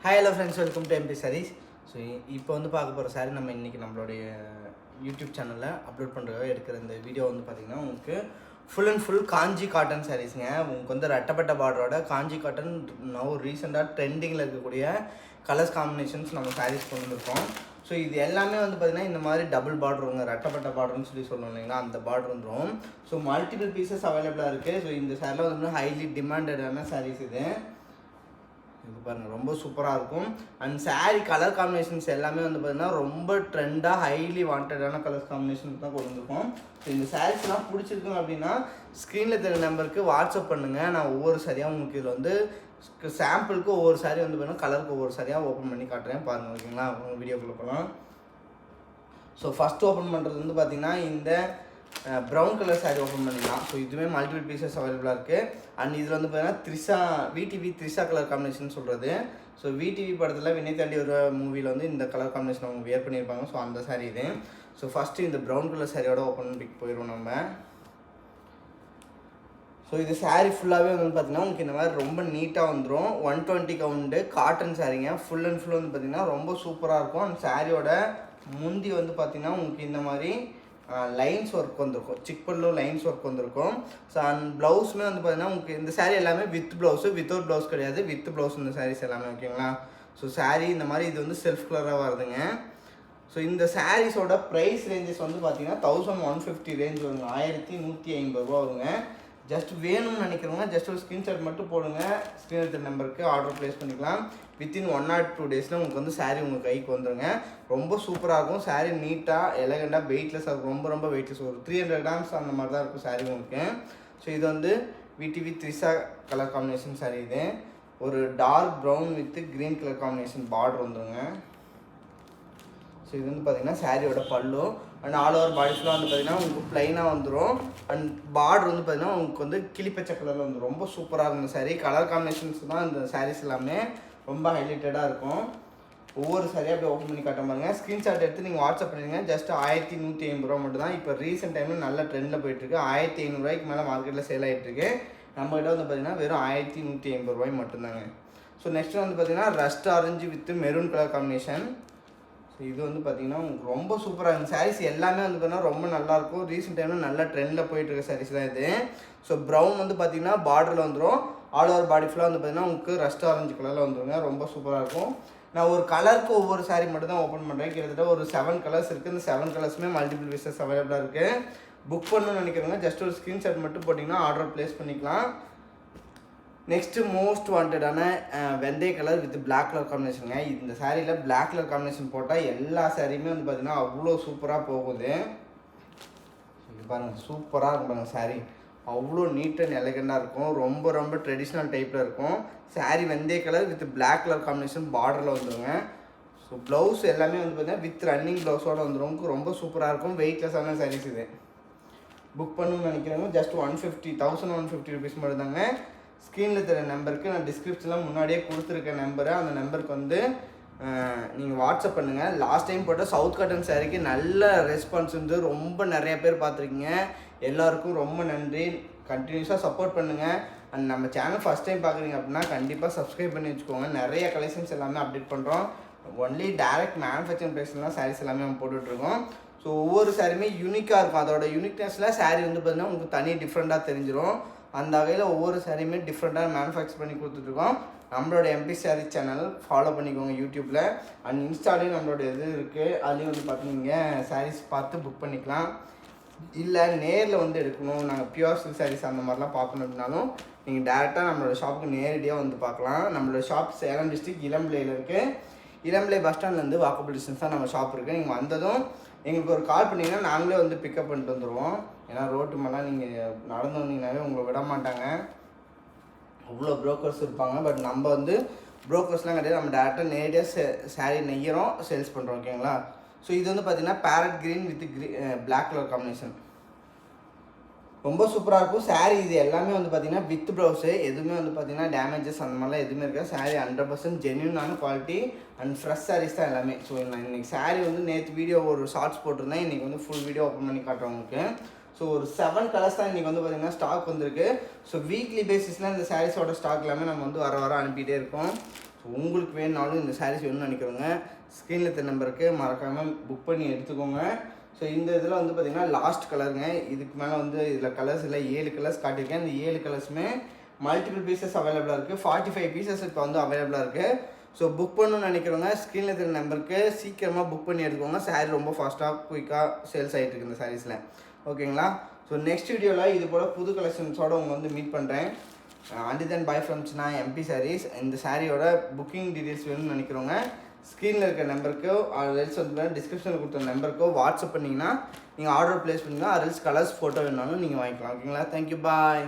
Hi hello friends, welcome to MP saris. So இப்போ வந்து பார்க்க போகிற சாரீ நம்ம இன்றைக்கி நம்மளுடைய யூடியூப் சேனலில் அப்லோட் பண்ணுறதுக்காக எடுக்கிற இந்த வீடியோ வந்து பார்த்திங்கன்னா உங்களுக்கு full and full Kanchi cotton சாரீஸுங்க. உங்களுக்கு வந்து ரெட்டப்பட்ட பார்டரோட காஞ்சி காட்டன் நவ் ரீசெண்டாக ட்ரெண்டிங்கில் இருக்கக்கூடிய கலர்ஸ் காம்பினேஷன்ஸ் நம்ம சாரீஸ் கொண்டு வந்திருக்கோம். ஸோ இது எல்லாமே வந்து பார்த்திங்கன்னா இந்த மாதிரி டபுள் பார்டர் வருங்க, ரெட்டப்பட்ட பார்டர்னு சொல்லுவோம் இல்லைங்களா, அந்த பார்டர் வந்துடும். ஸோ மல்டிபிள் பீசஸ் அவைலபிளாக இருக்குது. ஸோ இந்த சாரியில் வந்து ஹைலி டிமாண்டடான சாரீஸ் இது பாருங்கள், ரொம்ப சூப்பராக இருக்கும். அண்ட் சாரீ கலர் காம்பினேஷன்ஸ் எல்லாமே வந்து பார்த்திங்கன்னா ரொம்ப ட்ரெண்டாக ஹைலி வாண்டடான கலர் காம்பினேஷன் தான் கொண்டு வந்திருக்கோம். ஸோ இந்த சாரீஸ்லாம் பிடிச்சிருக்கோம் அப்படின்னா ஸ்க்ரீனில் தெரிய நம்பருக்கு வாட்ஸ்அப் பண்ணுங்கள். நான் ஒவ்வொரு சாரியாக உங்களுக்கு இதில் வந்து சாம்பிளுக்கு ஒவ்வொரு சாரீ வந்து பார்த்தீங்கன்னா கலருக்கு ஒவ்வொரு சாரியாக ஓப்பன் பண்ணி காட்டுறேன் பாருங்கள், ஓகேங்களா? வீடியோக்குள்ளே போகலாம். ஸோ ஃபஸ்ட் ஓப்பன் பண்ணுறது வந்து பார்த்திங்கன்னா இந்த ப்ரௌன் கலர் சாரீ ஓப்பன் பண்ணிக்கலாம். ஸோ இதுவுமே மல்டிபிள் பீசஸ் அவைலபிளாக இருக்குது. அண்ட் இதில் வந்து பார்த்தீங்கன்னா விடிவி த்ரிஷா கலர் காம்பினேஷன் சொல்கிறது. ஸோ விடிவி படத்தில் வினய் தாண்டி ஒரு மூவியில் வந்து இந்த கலர் காம்பினேஷன் அவங்க வியர் பண்ணியிருப்பாங்க. ஸோ அந்த சாரீ இது. ஸோ ஃபஸ்ட்டு இந்த ப்ரௌன் கலர் சாரியோட ஓப்பன் பிக் போயிடுவோம் நம்ம. ஸோ இது சாரீ ஃபுல்லாகவே வந்து பார்த்திங்கன்னா உங்களுக்கு இந்த மாதிரி ரொம்ப நீட்டாக வந்துடும். 120 கவுண்டு காட்டன் சாரீங்க. ஃபுல் அண்ட் ஃபுல் வந்து பார்த்திங்கன்னா ரொம்ப சூப்பராக இருக்கும். அந்த சாரியோட முந்தி வந்து பார்த்திங்கன்னா உங்களுக்கு இந்த மாதிரி லைன்ஸ் ஒர்க் வந்திருக்கும், சிக்பல்லு லைன்ஸ் ஒர்க் வந்திருக்கும். ஸோ அண்ட் ப்ளவுஸுமே வந்து பார்த்திங்கன்னா உங்களுக்கு இந்த சாரீ எல்லாமே வித் ப்ளவுஸு, வித்தவுட் ப்ளவுஸ் கிடையாது, வித் ப்ளவுஸ் இந்த சாரீஸ் எல்லாமே, ஓகேங்களா? ஸோ சாரீ இந்த மாதிரி இது வந்து செல்ஃப் கலராக வருதுங்க. ஸோ இந்த சாரீஸோட ப்ரைஸ் ரேஞ்சஸ் வந்து பார்த்திங்கன்னா 1150 ரேஞ்ச் வருங்க, 1150 ரூபா வருங்க. ஜஸ்ட் வேணும்னு நினைக்கிறவங்க ஜஸ்ட் ஒரு ஸ்க்ரீன்ஷாட் மட்டும் போடுங்க, ஸ்க்ரீன் எடுத்த நம்பருக்கு ஆர்டர் ப்ளேஸ் பண்ணிக்கலாம். வித்தின் 1 or 2 டேஸில் உங்களுக்கு வந்து சாரீ உங்கள் கைக்கு வந்துடுங்க. ரொம்ப சூப்பராக இருக்கும் சாரீ, நீட்டாக எலகண்டாக வெயிட்லெஸ்ஸாக இருக்கும், ரொம்ப வெயிட்லெஸ். ஒரு 300 grams அந்த மாதிரி தான் இருக்கும் சாரீ உங்களுக்கு. ஸோ இது வந்து VTV Trisha colour combination sari. இது ஒரு dark brown with green colour combination border வந்துடுங்க. ஸோ இது வந்து பார்த்திங்கன்னா சாரியோட பல்லு. அண்ட் ஆல் ஓவர் பாடி ஃபுல்லாக வந்து பார்த்திங்கன்னா உங்களுக்கு ப்ளைனாக வந்துடும். அண்ட் பார்டர் வந்து பார்த்திங்கன்னா உங்களுக்கு வந்து கிளிப்பச்சை கலரில் வந்து ரொம்ப சூப்பராக இருக்கும் இந்த சாரீ. கலர் காம்பினேஷன்ஸ் தான் இந்த சாரீஸ் எல்லாமே ரொம்ப ஹைலைட்டடாக இருக்கும். ஒவ்வொரு சாரியாக அப்படியே ஓப்பன் பண்ணி காட்ட பாருங்க. ஸ்க்ரீன்ஷாட் எடுத்து நீங்கள் வாட்ஸ்அப் பண்ணிடுங்க. ஜஸ்ட் 1150 ரூபா மட்டும் தான். இப்போ ரீசெண்ட் டைமில் நல்ல ட்ரெண்டில் போயிட்டுருக்கு. 1500 ரூபாய்க்கு மேலே மார்க்கெட்டில் சேல் ஆகிட்டுருக்கு. நம்மகிட்ட வந்து பார்த்திங்கன்னா வெறும் 1150 ரூபாய் மட்டும்தாங்க. ஸோ நெக்ஸ்ட் வந்து பார்த்திங்கன்னா rust orange with maroon colour combination. So இது வந்து பார்த்திங்கன்னா உங்களுக்கு ரொம்ப சூப்பராக இருக்கும். சாரீஸ் எல்லாமே வந்து பார்த்திங்கன்னா ரொம்ப நல்லாயிருக்கும். ரீசெண்ட் டைமில் நல்ல ட்ரெண்டில் போயிட்டுருக்க சாரீஸ் தான் இது. ஸோ ப்ரௌன் வந்து பார்த்திங்கன்னா பார்டரில் வந்துடும். ஆல் ஓவர் பாடி ஃபுல்லாக வந்து பார்த்திங்கன்னா உங்களுக்கு ரஸ்ட் ஆரஞ்சு கலரில் வந்துடுங்க. ரொம்ப சூப்பராக இருக்கும். நான் ஒரு கலருக்கு ஒவ்வொரு சாரீ மட்டும் தான் ஓப்பன் பண்ணுறேன். கிட்டத்தட்ட ஒரு 7 கலர்ஸ் இருக்குது. இந்த 7 கலர்ஸுமே மல்டிபிள் பீசஸ் அவைலபிளாக இருக்குது. புக் பண்ணணும்னு நினைக்கிறவங்க ஜஸ்ட் ஒரு ஸ்க்ரீன்ஷாட் மட்டும் போட்டிங்கன்னா ஆர்டர் ப்ளேஸ் பண்ணிக்கலாம். நெக்ஸ்ட்டு மோஸ்ட் வாண்டடான வெந்தய கலர் வித் பிளாக் கலர் காம்பினேஷனுங்க. இந்த சாரியில் பிளாக் கலர் காம்பினேஷன் போட்டால் எல்லா சாரியுமே வந்து பார்த்திங்கன்னா அவ்வளோ சூப்பராக போகுது. இது பாருங்கள், சூப்பராக இருக்கும் பாருங்கள் சாரீ. அவ்வளோ நீட் அண்ட் எலகண்டாக இருக்கும். ரொம்ப ட்ரெடிஷ்னல் டைப்பில் இருக்கும். சாரீ வெந்தய colour with black colour combination பார்டரில் வந்துடுங்க. ஸோ ப்ளவுஸ் எல்லாமே வந்து பார்த்திங்கன்னா வித் ரன்னிங் ப்ளவுஸோடு வந்துடும். ரொம்ப சூப்பராக இருக்கும். வெயிட்லெஸ்ஸான சாரீஸ் இது. புக் பண்ணணும்னு நினைக்கிறவங்க ஜஸ்ட் 1150 ருபீஸ் மட்டும் தாங்க. ஸ்க்ரீனில் தர நம்பருக்கு நான் டிஸ்கிரிப்ஷனில் முன்னாடியே கொடுத்துருக்க நம்பரை, அந்த நம்பருக்கு வந்து நீங்கள் வாட்ஸ்அப் பண்ணுங்கள். லாஸ்ட் டைம் போட்ட சவுத் காட்டன் சாரீக்கு நல்ல ரெஸ்பான்ஸ் வந்து ரொம்ப நிறைய பேர் பார்த்துருக்கீங்க. எல்லாருக்கும் ரொம்ப நன்றி. கண்டினியூஸாக சப்போர்ட் பண்ணுங்கள். அண்ட் நம்ம சேனல் ஃபஸ்ட் டைம் பார்க்குறீங்க அப்படின்னா கண்டிப்பாக சப்ஸ்கிரைப் பண்ணி வச்சுக்கோங்க. நிறைய கலெக்ஷன்ஸ் எல்லாமே அப்டேட் பண்ணுறோம். ஒன்லி டேரக்ட் மேனுஃபேக்சரிங் ப்ரைஸ்லாம் சாரீஸ் எல்லாமே நம்ம போட்டுட்ருக்கோம். ஸோ ஒவ்வொரு சாரியுமே யூனிக்காக இருக்கும். அதோட யூனிக்னஸில் சாரீ வந்து பார்த்திங்கன்னா உங்களுக்கு தனி டிஃப்ரெண்ட்டாக தெரிஞ்சிடும். அந்த வகையில் ஒவ்வொரு சாரியுமே டிஃப்ரெண்ட்டாக மேனுஃபேக்சர் பண்ணி கொடுத்துட்ருக்கோம். நம்மளோட எம்பி சாரீ சேனல் ஃபாலோ பண்ணிக்கோங்க யூடியூப்பில். அண்ட் இன்ஸ்டாலையும் நம்மளோட இது இருக்குது. அதுலேயும் வந்து பார்த்தீங்க சாரீஸ் பார்த்து புக் பண்ணிக்கலாம். இல்லை நேரில் வந்து எடுக்கணும், நாங்கள் பியூர் சில்க் சாரீஸ் அந்த மாதிரிலாம் பார்க்கணும் அப்படின்னாலும் நீங்கள் டேரெக்டாக நம்மளோட ஷாப்புக்கு நேரடியாக வந்து பார்க்கலாம். நம்மளோட ஷாப் சேலம் டிஸ்ட்ரிக்ட் இளம்பிள்ளையில் இருக்குது. இளம்பிள்ளை பஸ் ஸ்டாண்ட்லேருந்து வாக்கபிள் டிஸ்டன்ஸ் தான் நம்ம ஷாப் இருக்குது. நீங்கள் வந்ததும் எங்களுக்கு ஒரு கால் பண்ணிங்கன்னா நாங்களே வந்து பிக்கப் பண்ணிட்டு வந்துடுவோம். ஏன்னா ரோட்டு மேலாம் நீங்கள் நடந்து வந்தீங்கன்னாவே உங்களை விட மாட்டாங்க, அவ்வளோ ப்ரோக்கர்ஸ் இருப்பாங்க. பட் நம்ம வந்து ப்ரோக்கர்ஸ்லாம் கிடையாது, நம்ம டேரெக்டாக நேரடியாக சாரீ நெய்கிறோம், சேல்ஸ் பண்ணுறோம், ஓகேங்களா? ஸோ இது வந்து பார்த்திங்கன்னா parrot green with black colour combination ரொம்ப சூப்பராக இருக்கும். சாரீ இது எல்லாமே வந்து பார்த்திங்கன்னா வித் ப்ளவுஸு, எதுவுமே வந்து பார்த்திங்கன்னா டேமேஜஸ் அந்த மாதிரிலாம் எதுவுமே இருக்காது. சாரீ 100% ஜென்யூனான குவாலிட்டி அண்ட் ஃப்ரெஷ் சாரீஸ் தான் எல்லாமே. ஸோ நான் இன்றைக்கி சாரீ வந்து நேற்று வீடியோ ஒரு ஷார்ட்ஸ் போட்டிருந்தேன். இன்றைக்கி வந்து ஃபுல் வீடியோ ஓப்பன் பண்ணி காட்டுறேன் உங்களுக்கு. ஸோ ஒரு 7 கலர்ஸ் தான் இன்றைக்கி வந்து பார்த்திங்கன்னா ஸ்டாக் வந்திருக்கு. ஸோ வீக்லி பேசிஸில் இந்த சாரீஸோட ஸ்டாக் எல்லாமே நம்ம வந்து வர அனுப்பிகிட்டே இருக்கோம். ஸோ உங்களுக்கு வேணுனாலும் இந்த சாரீஸ் வேணும்னு நினைக்கிறவங்க ஸ்க்ரீனில் இருக்க நம்பருக்கு மறக்காமல் புக் பண்ணி எடுத்துக்கோங்க. ஸோ இந்த இதில் வந்து பார்த்திங்கன்னா லாஸ்ட் கலருங்க. இதுக்கு மேலே வந்து இதில் கலர்ஸ் இல்லை, 7 கலர்ஸ் காட்டியிருக்கேன். இந்த 7 கலர்ஸுமே மல்டிபிள் பீசஸ் அவைலபிளாக இருக்குது. 45 பீசஸ் இப்போ வந்து அவைலபிளாக இருக்குது. ஸோ புக் பண்ணணும்னு நினைக்கிறவங்க ஸ்க்ரீனில் இருக்கிற நம்பருக்கு சீக்கிரமாக புக் பண்ணி எடுத்துக்கோங்க. சாரீ ரொம்ப ஃபாஸ்ட்டாக குயிக்காக சேல்ஸ் ஆகிட்டு இருக்கு இந்த சாரீஸில். ஓகேங்களா? ஸோ நெக்ஸ்ட் வீடியோவில் இது போல் புது கலெக்ஷன்ஸோடு உங்களை வந்து மீட் பண்ணுறேன். And then by from Chinna MP saris. இந்த சாரியோட புக்கிங் டீட்டெயில்ஸ் வேணும்னு நினைக்கிறவங்க ஸ்க்ரீனில் இருக்கிற நம்பருக்கோ ரெல்ஸ் வந்து டிஸ்கிரிப்ஷனில் கொடுத்த நம்பருக்கோ வாட்ஸ்அப் பண்ணிங்கன்னா நீங்கள் ஆர்டர் ப்ளேஸ் பண்ணிங்கன்னா ரெல்ஸ் கலர்ஸ் ஃபோட்டோ வேணாலும் நீங்கள் வாங்கிக்கலாம். ஓகேங்களா? தேங்க்யூ, பாய்.